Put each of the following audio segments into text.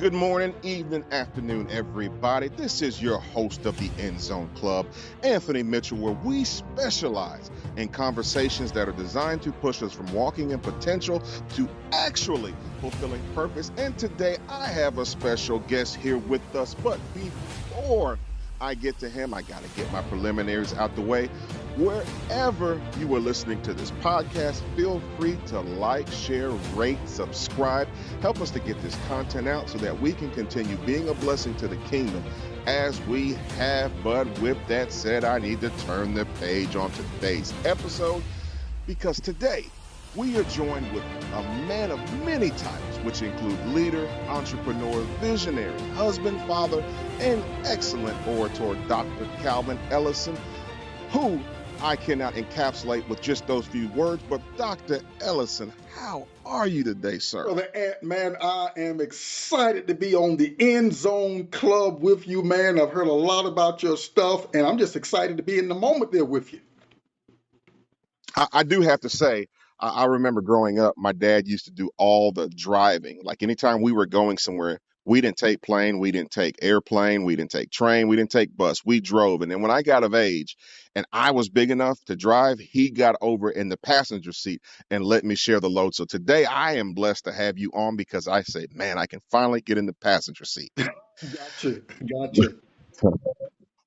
Good morning, evening, afternoon, everybody. This is your host of the End Zone Club, Anthony Mitchell, where we specialize in conversations that are designed to push us from walking in potential to actually fulfilling purpose. And today I have a special guest here with us. But before I get to him, I got to get my preliminaries out the way. Wherever you are listening to this podcast, feel free to like, share, rate, subscribe. Help us to get this content out so that we can continue being a blessing to the kingdom as we have. But with that said, I need to turn the page on today's episode because today we are joined with a man of many titles, which include leader, entrepreneur, visionary, husband, father, and excellent orator, Dr. Calvin Ellison, who I cannot encapsulate with just those few words. But Dr. Ellison, how are you today, sir? Brother Ant, man, I am excited to be on the End Zone Club with you, man. I've heard a lot about your stuff, and I'm just excited to be in the moment there with you. I do have to say, I remember growing up, my dad used to do all the driving. Like anytime we were going somewhere, we didn't take plane, we didn't take airplane, we didn't take train, we didn't take bus. We drove. And then when I got of age and I was big enough to drive, he got over in the passenger seat and let me share the load. So today I am blessed to have you on because I say, man, I can finally get in the passenger seat. Gotcha.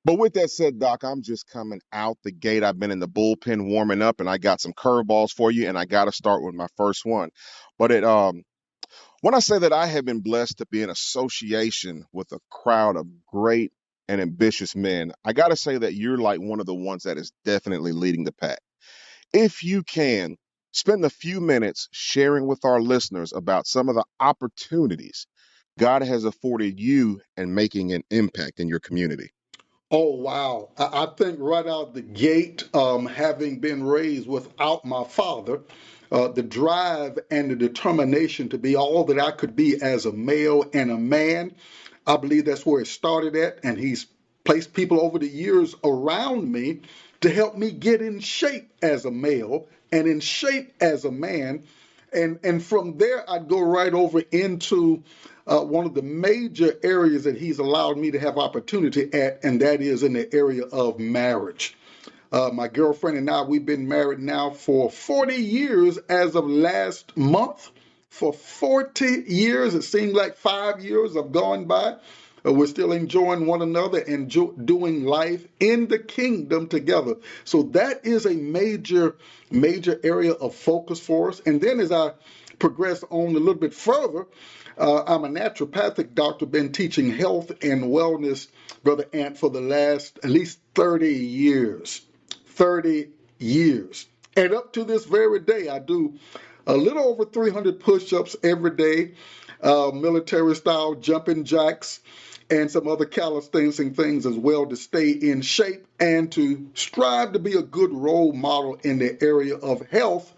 But with that said, Doc, I'm just coming out the gate. I've been in the bullpen warming up, and I got some curveballs for you, and I got to start with my first one. But when I say that I have been blessed to be in association with a crowd of great and ambitious men, I got to say that you're like one of the ones that is definitely leading the pack. If you can, spend a few minutes sharing with our listeners about some of the opportunities God has afforded you and making an impact in your community. Oh, wow. I think right out the gate, having been raised without my father, the drive and the determination to be all that I could be as a male and a man, I believe that's where it started at. And he's placed people over the years around me to help me get in shape as a male and in shape as a man. And from there, I'd go right over into one of the major areas that he's allowed me to have opportunity at, and that is in the area of marriage. My girlfriend and I, we've been married now for 40 years as of last month. For 40 years, it seems like 5 years have gone by. We're still enjoying one another and doing life in the kingdom together. So that is a major area of focus for us. And then as I progress on a little bit further, I'm a naturopathic doctor, been teaching health and wellness, Brother Ant, for the last at least 30 years. 30 years. And up to this very day, I do a little over 300 push-ups every day, military style jumping jacks, and some other calisthenics and things as well to stay in shape and to strive to be a good role model in the area of health,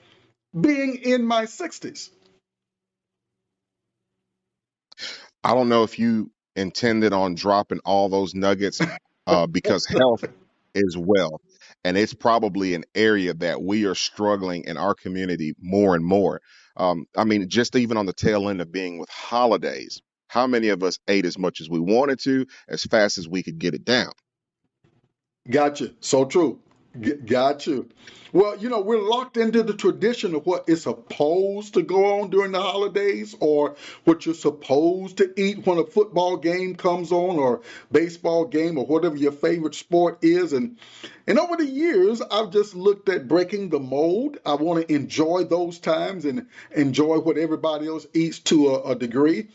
being in my 60s. I don't know if you intended on dropping all those nuggets because health is wealth. And it's probably an area that we are struggling in our community more and more. I mean, just even on the tail end of being with holidays, how many of us ate as much as we wanted to, as fast as we could get it down? Gotcha. So true. Got you. Well, we're locked into the tradition of what is supposed to go on during the holidays or what you're supposed to eat when a football game comes on or baseball game or whatever your favorite sport is. And over the years, I've just looked at breaking the mold. I want to enjoy those times and enjoy what everybody else eats to a degree.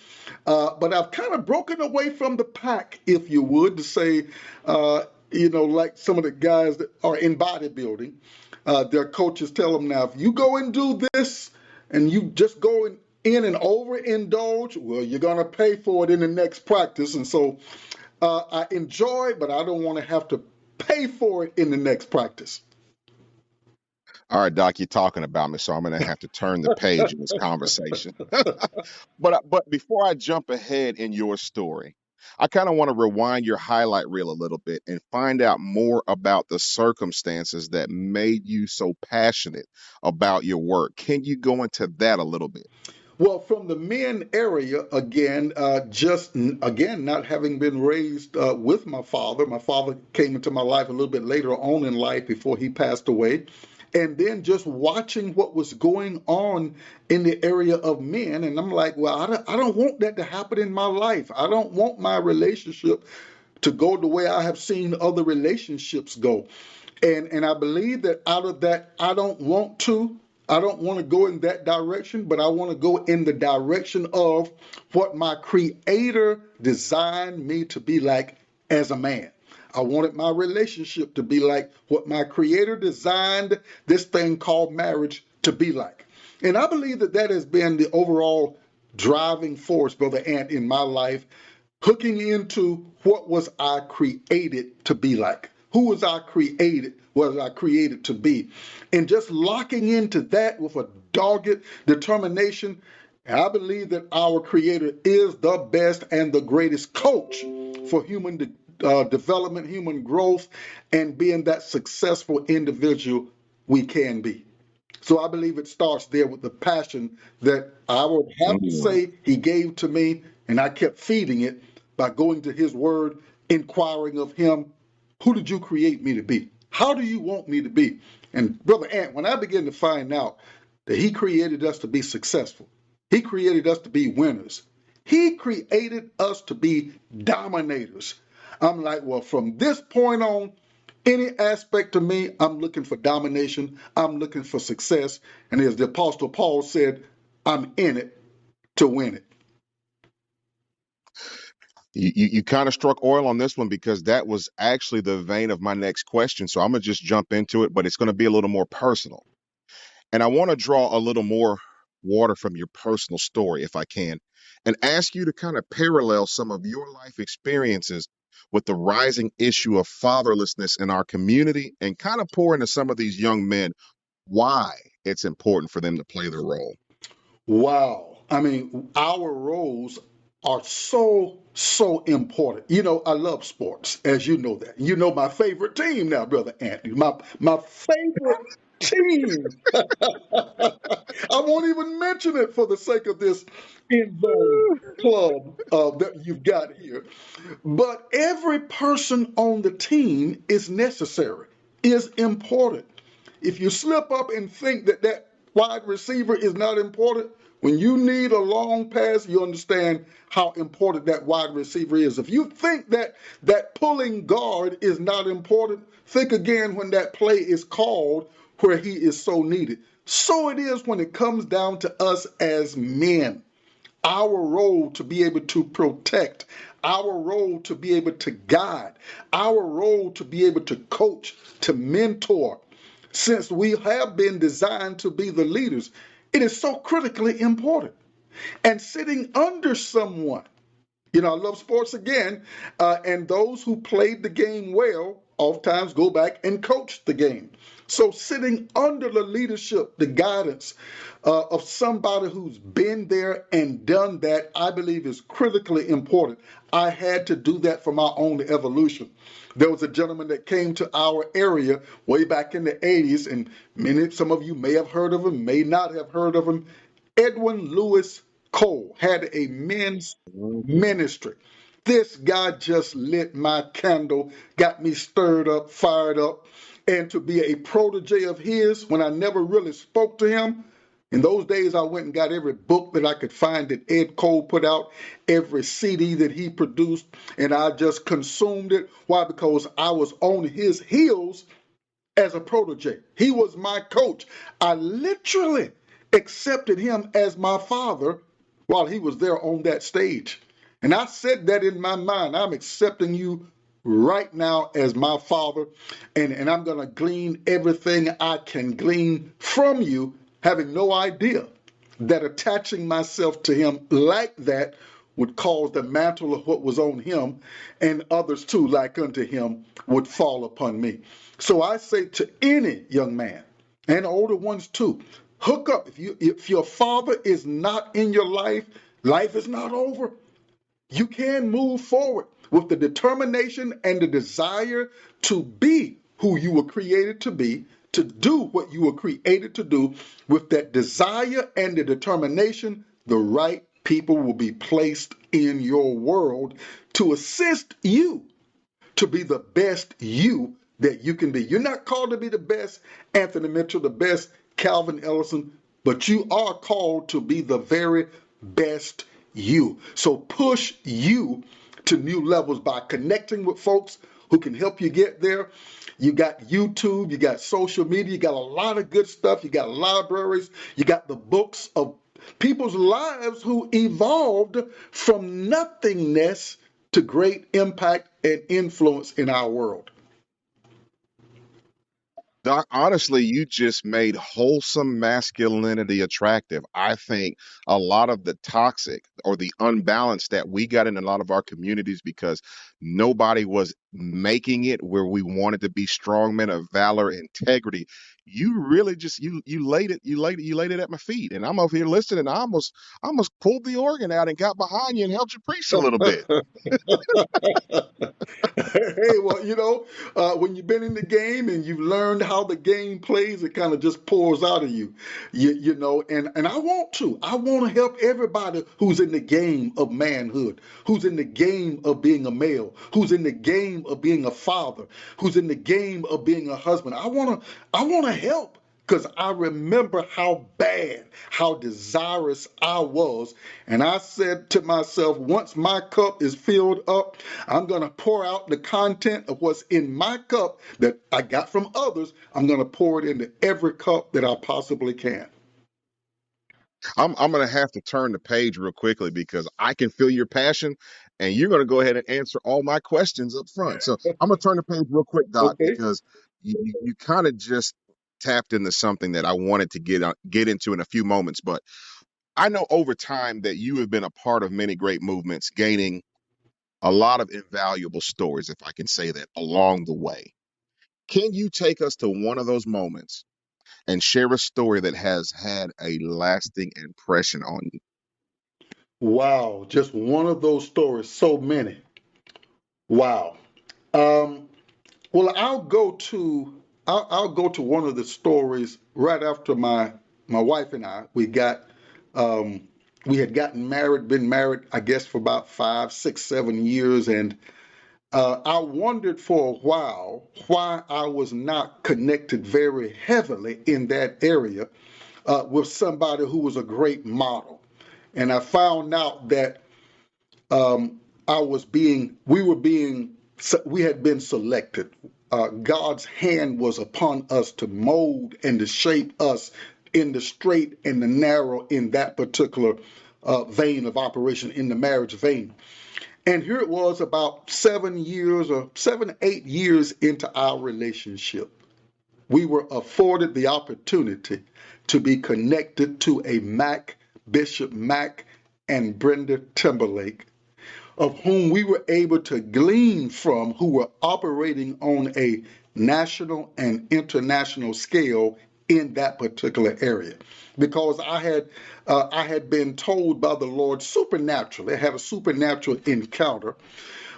But I've kind of broken away from the pack, if you would, to say, like some of the guys that are in bodybuilding, their coaches tell them now, if you go and do this and you just go in and overindulge, well, you're going to pay for it in the next practice. And so I enjoy, but I don't want to have to pay for it in the next practice. All right, Doc, you're talking about me, so I'm going to have to turn the page in this conversation. But before I jump ahead in your story, I kind of want to rewind your highlight reel a little bit and find out more about the circumstances that made you so passionate about your work. Can you go into that a little bit? Well, from the men area, again, again, not having been raised with my father. My father came into my life a little bit later on in life before he passed away. And then just watching what was going on in the area of men. And I'm like, well, I don't want that to happen in my life. I don't want my relationship to go the way I have seen other relationships go. And I believe that out of that, I don't want to go in that direction, but I want to go in the direction of what my creator designed me to be like as a man. I wanted my relationship to be like what my creator designed this thing called marriage to be like. And I believe that that has been the overall driving force, Brother Ant, in my life, hooking into what was I created to be like. Who was I created to be? And just locking into that with a dogged determination. I believe that our creator is the best and the greatest coach for human development, human growth, and being that successful individual we can be. So I believe it starts there with the passion that I would have to Mm. say he gave to me, and I kept feeding it by going to his word, inquiring of him, who did you create me to be? How do you want me to be? And Brother Ant, when I began to find out that he created us to be successful, he created us to be winners, he created us to be dominators. I'm like, well, from this point on, any aspect of me, I'm looking for domination. I'm looking for success. And as the Apostle Paul said, I'm in it to win it. You kind of struck oil on this one because that was actually the vein of my next question. So I'm going to just jump into it, but it's going to be a little more personal. And I want to draw a little more water from your personal story, if I can, and ask you to kind of parallel some of your life experiences with the rising issue of fatherlessness in our community and kind of pour into some of these young men why it's important for them to play their role. Wow. I mean, our roles are so important. You know, I love sports, as you know that. You know my favorite team now, Brother Anthony. My favorite team. I won't even mention it for the sake of this end zone club that you've got here. But every person on the team is necessary, is important. If you slip up and think that that wide receiver is not important, when you need a long pass, you understand how important that wide receiver is. If you think that that pulling guard is not important, think again when that play is called where he is so needed. So it is when it comes down to us as men. Our role to be able to protect, our role to be able to guide, our role to be able to coach, to mentor. Since we have been designed to be the leaders, it is so critically important. And sitting under someone, you know, I love sports again, and those who played the game well oftentimes go back and coach the game. So sitting under the leadership, the guidance of somebody who's been there and done that, I believe is critically important. I had to do that for my own evolution. There was a gentleman that came to our area way back in the 80s, and some of you may have heard of him, may not have heard of him. Edwin Lewis Cole had a men's Mhm. ministry. This guy just lit my candle, got me stirred up, fired up. And to be a protege of his when I never really spoke to him, in those days I went and got every book that I could find that Ed Cole put out, every CD that he produced, and I just consumed it. Why? Because I was on his heels as a protege. He was my coach. I literally accepted him as my father while he was there on that stage. And I said that in my mind. I'm accepting you right now as my father, and I'm going to glean everything I can glean from you, having no idea that attaching myself to him like that would cause the mantle of what was on him and others too, like unto him, would fall upon me. So I say to any young man and older ones too, hook up. If your father is not in your life, life is not over. You can move forward with the determination and the desire to be who you were created to be, to do what you were created to do, with that desire and the determination the right people will be placed in your world to assist you to be the best you that you can be. You're not called to be the best Anthony Mitchell, the best Calvin Ellison, but you are called to be the very best you. So push you to new levels by connecting with folks who can help you get there. You got YouTube, you got social media, you got a lot of good stuff, you got libraries, you got the books of people's lives who evolved from nothingness to great impact and influence in our world. Doc, honestly, you just made wholesome masculinity attractive. I think a lot of the toxic or the unbalance that we got in a lot of our communities because nobody was making it where we wanted to be strong men of valor, integrity. You really just you laid it at my feet, and I'm over here listening. I almost pulled the organ out and got behind you and helped you preach a little bit. Hey, well, when you've been in the game and you've learned how the game plays, it kind of just pours out of you, and I want to help everybody who's in the game of manhood, who's in the game of being a male, who's in the game of being a father, who's in the game of being a husband. I want to help. Because I remember how bad, how desirous I was. And I said to myself, once my cup is filled up, I'm going to pour out the content of what's in my cup that I got from others. I'm going to pour it into every cup that I possibly can. I'm gonna have to turn the page real quickly because I can feel your passion, and you're gonna go ahead and answer all my questions up front. So I'm gonna turn the page real quick, Doc, Okay. because you kind of just tapped into something that I wanted to get into in a few moments. But I know over time that you have been a part of many great movements, gaining a lot of invaluable stories, if I can say that, along the way. Can you take us to one of those moments and share a story that has had a lasting impression on you? Wow. Just one of those stories. So many. Wow. Um, well, I'll go to one of the stories right after my wife and I um, we had gotten married, been married, I guess, for about 5, 6, 7 years, and I wondered for a while why I was not connected very heavily in that area with somebody who was a great model. And I found out that we had been selected. God's hand was upon us to mold and to shape us in the straight and the narrow in that particular vein of operation, in the marriage vein. And here it was about 7 years or 7, 8 years into our relationship. We were afforded the opportunity to be connected to a Bishop Mac and Brenda Timberlake, of whom we were able to glean from, who were operating on a national and international scale in that particular area. Because I had been told by the Lord supernaturally, I had a supernatural encounter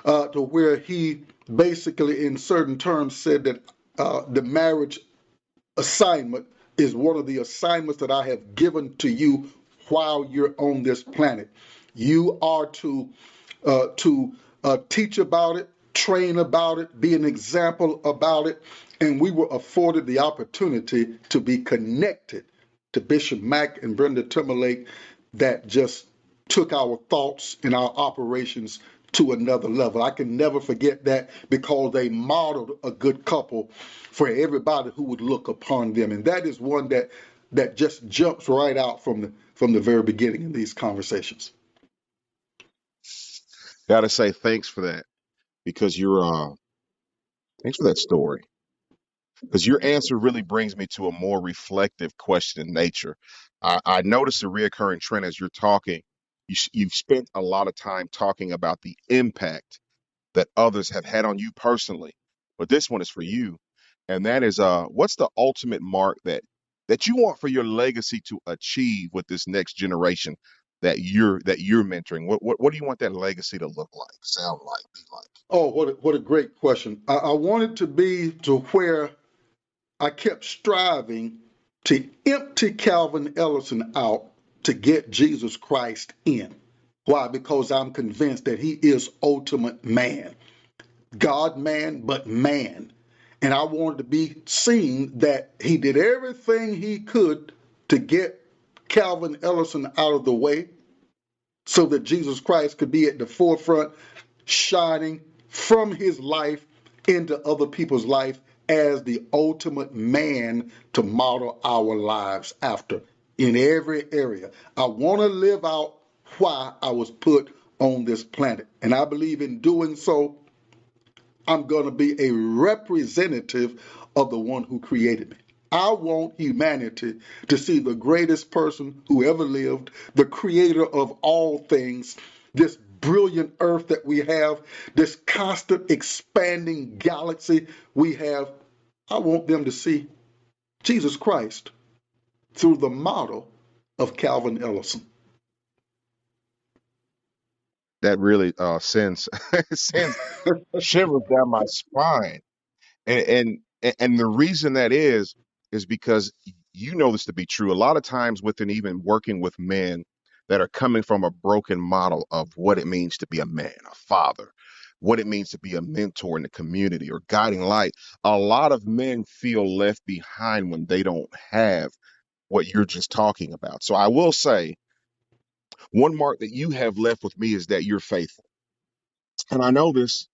to where He basically, in certain terms, said that the marriage assignment is one of the assignments that I have given to you while you're on this planet. You are to teach about it, train about it, be an example about it. And we were afforded the opportunity to be connected to Bishop Mack and Brenda Timberlake, that just took our thoughts and our operations to another level. I can never forget that, because they modeled a good couple for everybody who would look upon them. And that is one that just jumps right out from the very beginning in these conversations. Gotta say thanks for that because thanks for that story because your answer really brings me to a more reflective question in nature. I noticed a reoccurring trend as you're talking. You've spent a lot of time talking about the impact that others have had on you personally, but this one is for you, and that is what's the ultimate mark that you want for your legacy to achieve with this next generation that you're mentoring? What do you want that legacy to look like, sound like, be like? Oh, what a great question. I want it to be to where I kept striving to empty Calvin Ellison out to get Jesus Christ in. Why? Because I'm convinced that he is ultimate man. God man, but man. And I wanted to be seen that he did everything he could to get Calvin Ellison out of the way so that Jesus Christ could be at the forefront, shining from his life into other people's life as the ultimate man to model our lives after in every area. I want to live out why I was put on this planet. And I believe in doing so, I'm going to be a representative of the one who created me. I want humanity to see the greatest person who ever lived, the creator of all things, this brilliant earth that we have, this constant expanding galaxy we have. I want them to see Jesus Christ through the model of Calvin Ellison. That really sends sends shivers down my spine. And the reason that is because you know this to be true. A lot of times within even working with men that are coming from a broken model of what it means to be a man, a father, what it means to be a mentor in the community or guiding light, a lot of men feel left behind when they don't have what you're just talking about. So I will say one mark that you have left with me is that you're faithful. And I know this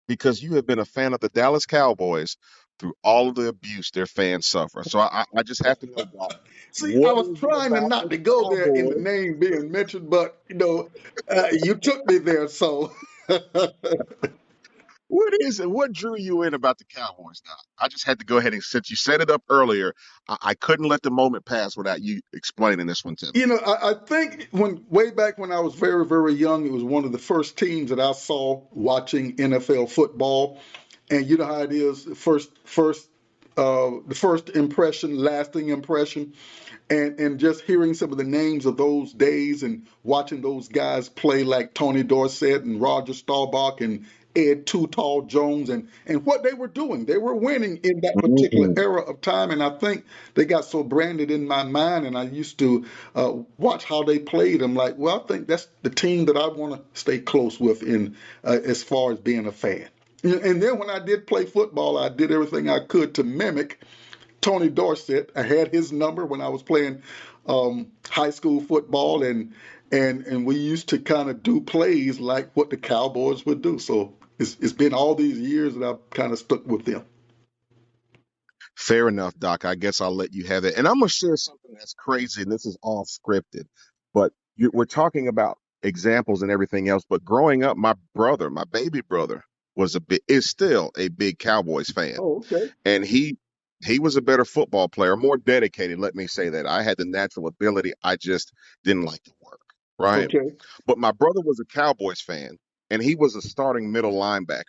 because you have been a fan of the Dallas Cowboys through all of the abuse their fans suffer. So I just have to know, Doc, See, I what was is it trying to about not the to go there in the Cowboys? name being mentioned, but you took me there. So, What is it? What drew you in about the Cowboys, Doc? I just had to go ahead and since you set it up earlier, I couldn't let the moment pass without you explaining this one to me. I think when way back when I was very, very young, it was one of the first teams that I saw watching NFL football. And you know how it is, the first impression, lasting impression, and just hearing some of the names of those days and watching those guys play like Tony Dorsett and Roger Staubach and Ed Too Tall Jones and what they were doing. They were winning in that particular Mm. era of time, and I think they got so branded in my mind. And I used to watch how they played. I'm like, well, I think that's the team that I want to stay close with in as far as being a fan. And then when I did play football, I did everything I could to mimic Tony Dorsett. I had his number when I was playing high school football, and we used to kind of do plays like what the Cowboys would do. So it's been all these years that I've kind of stuck with them. Fair enough, Doc. I guess I'll let you have it. And I'm gonna share something that's crazy, and this is all scripted, but we're talking about examples and everything else. But growing up, my brother, my baby brother, is still a big Cowboys fan, Oh, okay. and he was a better football player, more dedicated. Let me say that I had the natural ability. I just didn't like to work, right? Okay. But my brother was a Cowboys fan, and he was a starting middle linebacker.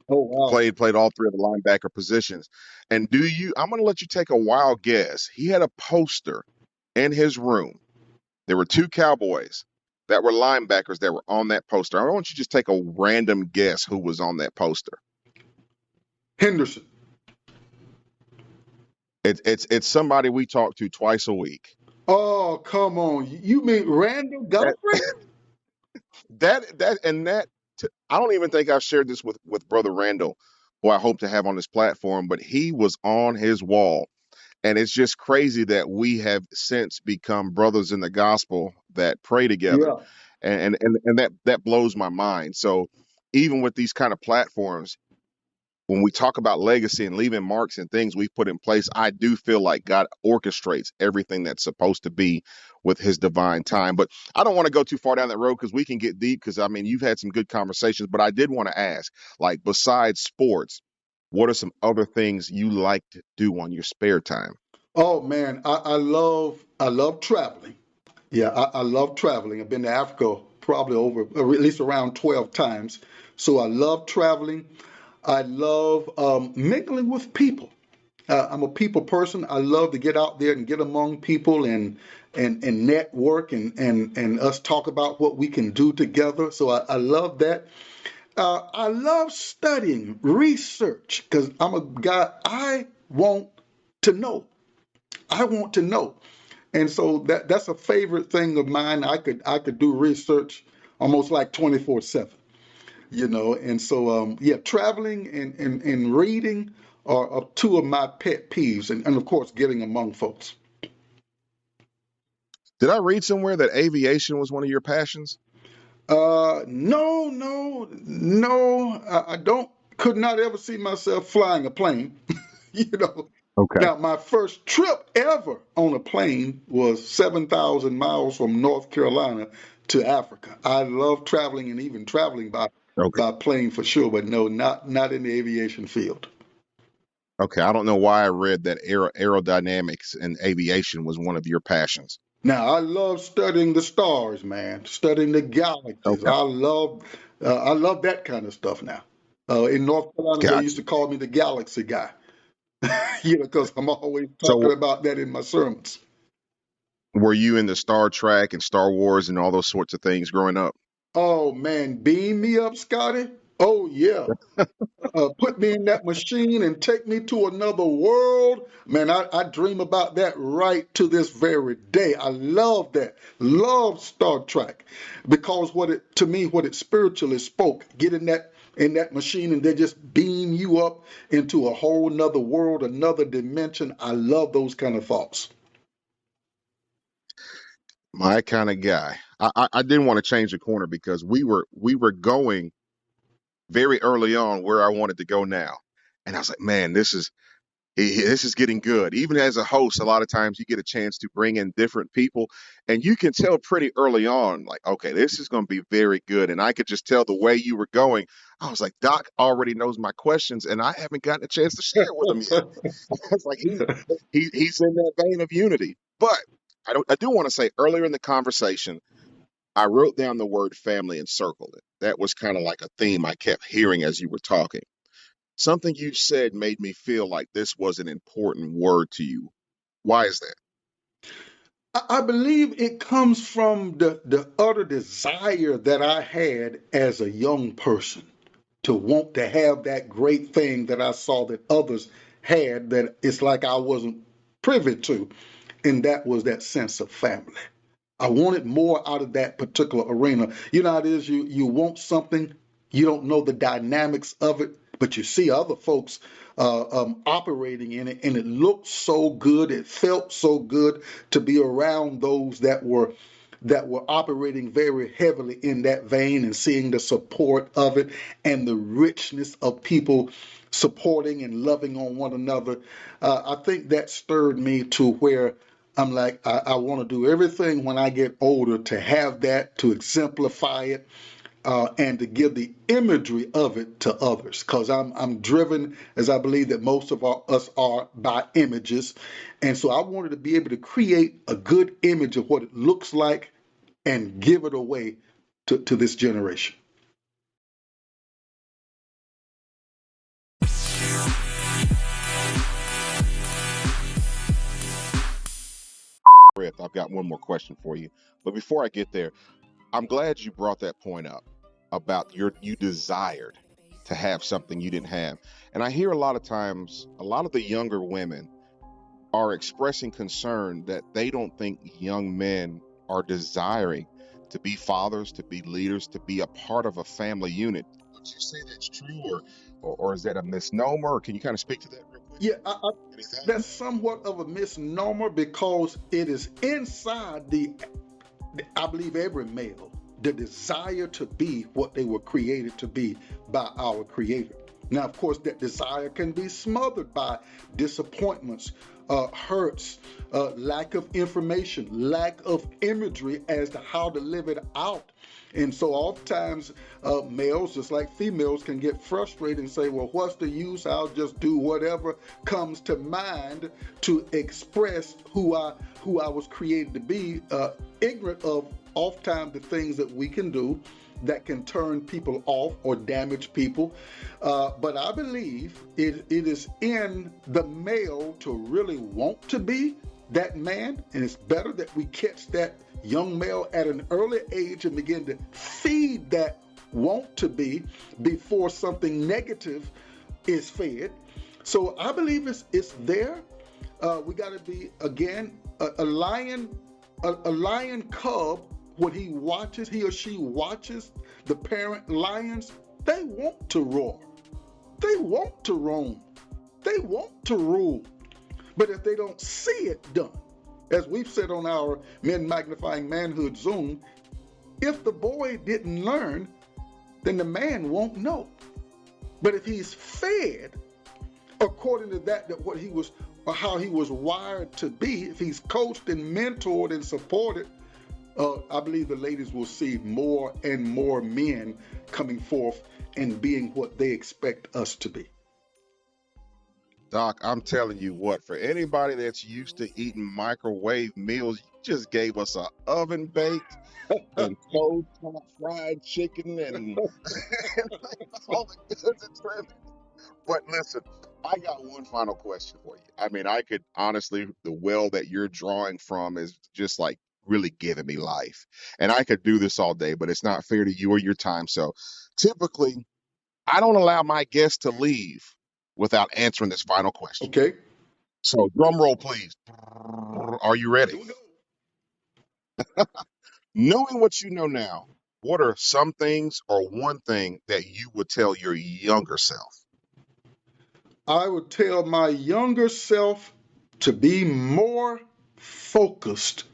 Oh, wow. Played all three of the linebacker positions. And I'm going to let you take a wild guess. He had a poster in his room. There were two Cowboys that were linebackers that were on that poster. I want you to just take a random guess who was on that poster. Henderson. It's somebody we talk to twice a week. Oh, come on. You mean Randall That Godfrey? I don't even think I've shared this with Brother Randall, who I hope to have on this platform, but he was on his wall. And it's just crazy that we have since become brothers in the gospel that pray together. Yeah. And that blows my mind. So even with these kind of platforms, when we talk about legacy and leaving marks and things we've put in place, I do feel like God orchestrates everything that's supposed to be with his divine time. But I don't want to go too far down that road because we can get deep because I mean you've had some good conversations, but I did want to ask, like besides sports, what are some other things you like to do on your spare time? Oh man, I love traveling. Yeah, I love traveling. I've been to Africa probably over, or at least around 12 times. So I love traveling. I love mingling with people. I'm a people person. I love to get out there and get among people and network and us talk about what we can do together. So I love that. I love studying, research, because I'm a guy, I want to know. I want to know. And so that's a favorite thing of mine. I could do research almost like 24/7, And so yeah, traveling and reading are two of my pet peeves, and of course getting among folks. Did I read somewhere that aviation was one of your passions? No, no, no. I don't. Could not ever see myself flying a plane. you know. Okay. Now, my first trip ever on a plane was 7,000 miles from North Carolina to Africa. I love traveling and even traveling Okay. by plane for sure, but no, not in the aviation field. Okay. I don't know why I read that aerodynamics and aviation was one of your passions. Now, I love studying the stars, man, studying the galaxies. Okay. I love that kind of stuff now. In North Carolina, they used Gotcha. to call me the galaxy guy, because I'm always talking So about that in my sermons. were you into Star Trek and Star Wars and all those sorts of things growing up? Oh man, beam me up, Scotty. Oh yeah. Put me in that machine and take me to another world. Man, I dream about that right to this very day. I love that. Love Star Trek because what it spiritually spoke. Get in that machine and they just beam you up into a whole nother world, another dimension. I love those kind of thoughts. My kind of guy. I didn't want to change the corner because we were going very early on where I wanted to go now. And I was like, man, this is getting good. Even as a host, a lot of times you get a chance to bring in different people, and you can tell pretty early on, like, okay, this is going to be very good. And I could just tell the way you were going. I was like, Doc already knows my questions, and I haven't gotten a chance to share with him yet. It's like he's in that vein of unity. But I do want to say earlier in the conversation, I wrote down the word family and circled it. That was kind of like a theme I kept hearing as you were talking. Something you said made me feel like this was an important word to you. Why is that? I believe it comes from the utter desire that I had as a young person to want to have that great thing that I saw that others had that it's like I wasn't privy to, and that was that sense of family. I wanted more out of that particular arena. You know how it is, you want something, you don't know the dynamics of it, but you see other folks operating in it, and it looked so good, it felt so good to be around those that were operating very heavily in that vein and seeing the support of it and the richness of people supporting and loving on one another. I think that stirred me to where I'm like, I want to do everything when I get older to have that, to exemplify it, and to give the imagery of it to others. Because I'm driven, as I believe that most of us are, by images. And so I wanted to be able to create a good image of what it looks like and give it away to this generation. I've got one more question for you. But before I get there, I'm glad you brought that point up about you desired to have something you didn't have. And I hear a lot of times, a lot of the younger women are expressing concern that they don't think young men are desiring to be fathers, to be leaders, to be a part of a family unit. Would you say that's true, or is that a misnomer? Can you kind of speak to that real quick? Yeah, Anything? that's somewhat of a misnomer because it is inside I believe every male, the desire to be what they were created to be by our Creator. Now, of course, that desire can be smothered by disappointments, hurts, lack of information, lack of imagery as to how to live it out. And so oftentimes males, just like females, can get frustrated and say, well, what's the use? I'll just do whatever comes to mind to express who I was created to be, ignorant of oftentimes the things that we can do that can turn people off or damage people. But I believe it is in the male to really want to be that man, and it's better that we catch that young male at an early age and begin to feed that want to be before something negative is fed. So I believe it's there. We got to be, again, a lion, a lion cub, when he or she watches the parent lions, they want to roar, they want to roam, they want to rule. But if they don't see it done, as we've said on our Men Magnifying Manhood Zoom, if the boy didn't learn, then the man won't know. But if he's fed according to that what he was, or how he was wired to be, if he's coached and mentored and supported, I believe the ladies will see more and more men coming forth and being what they expect us to be. Doc, I'm telling you what, for anybody that's used to eating microwave meals, you just gave us a oven baked and cold top fried chicken and, and all the goods and trim. But listen, I got one final question for you. I mean, I could honestly, the well that you're drawing from is just like really giving me life. And I could do this all day, but it's not fair to you or your time. So typically, I don't allow my guests to leave without answering this final question. Okay? So drum roll, please. Are you ready? Here we go. Knowing what you know now, what are some things or one thing that you would tell your younger self? I would tell my younger self to be more focused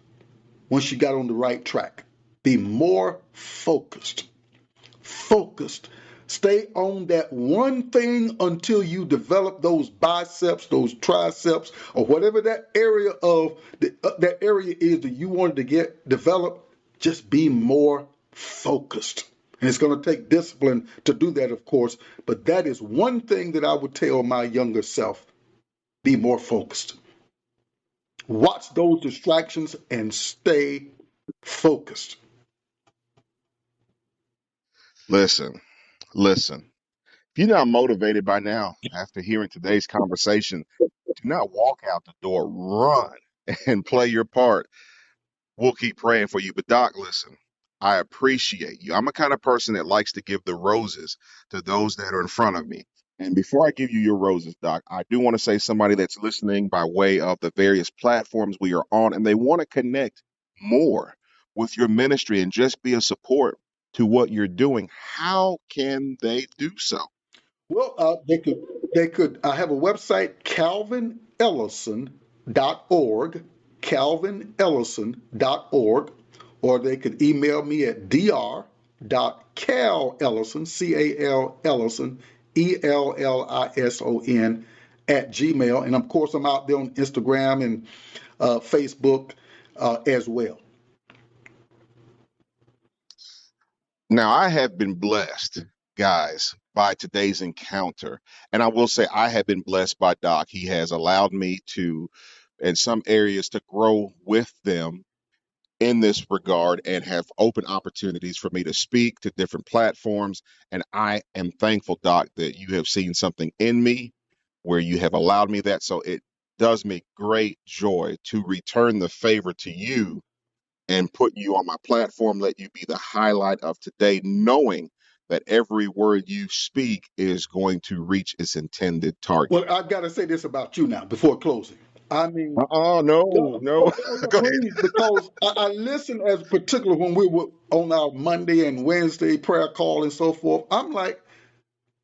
when she got on the right track. Be more focused. Focused. Stay on that one thing until you develop those biceps, those triceps, or whatever that area that area is that you wanted to get developed. Just be more focused. And it's going to take discipline to do that, of course. But that is one thing that I would tell my younger self: be more focused. Watch those distractions and stay focused. Listen, listen. If you're not motivated by now, after hearing today's conversation, do not walk out the door, run and play your part. We'll keep praying for you. But, Doc, listen, I appreciate you. I'm a kind of person that likes to give the roses to those that are in front of me. And before I give you your roses, Doc, I do want to say somebody that's listening by way of the various platforms we are on, and they want to connect more with your ministry and just be a support to what you're doing. How can they do so? Well, they could I have a website, calvinellison.org, calvinellison.org, or they could email me at dr.calellison, Callison, Ellison, at Gmail. And of course, I'm out there on Instagram and Facebook as well. Now, I have been blessed, guys, by today's encounter. And I will say, I have been blessed by Doc. He has allowed me to, in some areas, to grow with them in this regard and have open opportunities for me to speak to different platforms. And I am thankful, Doc, that you have seen something in me where you have allowed me that. So it does me great joy to return the favor to you and put you on my platform, let you be the highlight of today, knowing that every word you speak is going to reach its intended target. Well, I've got to say this about you now before closing. I mean, No, no, no. no, Go ahead. please, because I listen as particular when we were on our Monday and Wednesday prayer call and so forth. I'm like,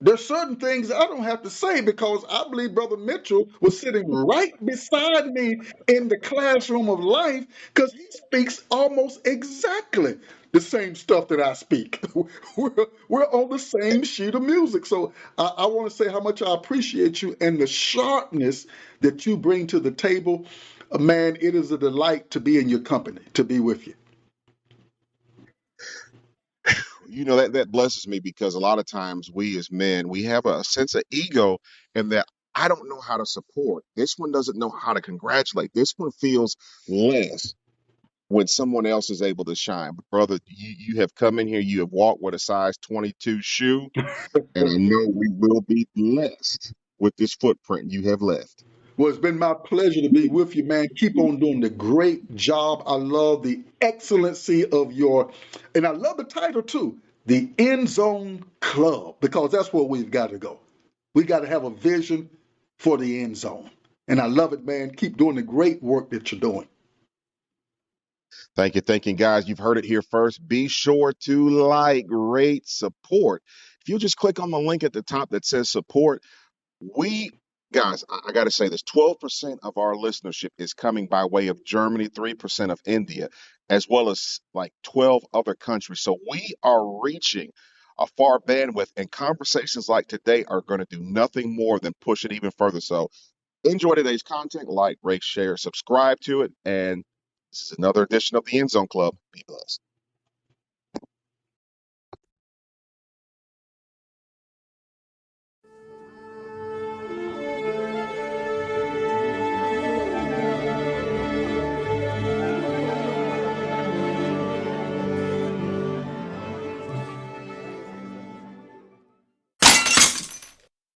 there's certain things I don't have to say because I believe Brother Mitchell was sitting right beside me in the classroom of life because he speaks almost exactly the same stuff that I speak. We're on the same sheet of music. So I want to say how much I appreciate you and the sharpness that you bring to the table. Man, it is a delight to be in your company, to be with you. That blesses me because a lot of times we as men, we have a sense of ego and that I don't know how to support. This one doesn't know how to congratulate. This one feels less when someone else is able to shine. But brother, you have come in here, you have walked with a size 22 shoe, and I know we will be blessed with this footprint you have left. Well, it's been my pleasure to be with you, man. Keep on doing the great job. I love the excellency of and I love the title too, the End Zone Club, because that's where we've got to go. We got to have a vision for the end zone. And I love it, man. Keep doing the great work that you're doing. Thank you, guys. You've heard it here first. Be sure to like, rate, support. If you just click on the link at the top that says support, we, guys, I got to say this, 12% of our listenership is coming by way of Germany, 3% of India, as well as like 12 other countries. So we are reaching a far bandwidth, and conversations like today are going to do nothing more than push it even further. So enjoy today's content, like, rate, share, subscribe to it, and this is another edition of the End Zone Club. Be blessed.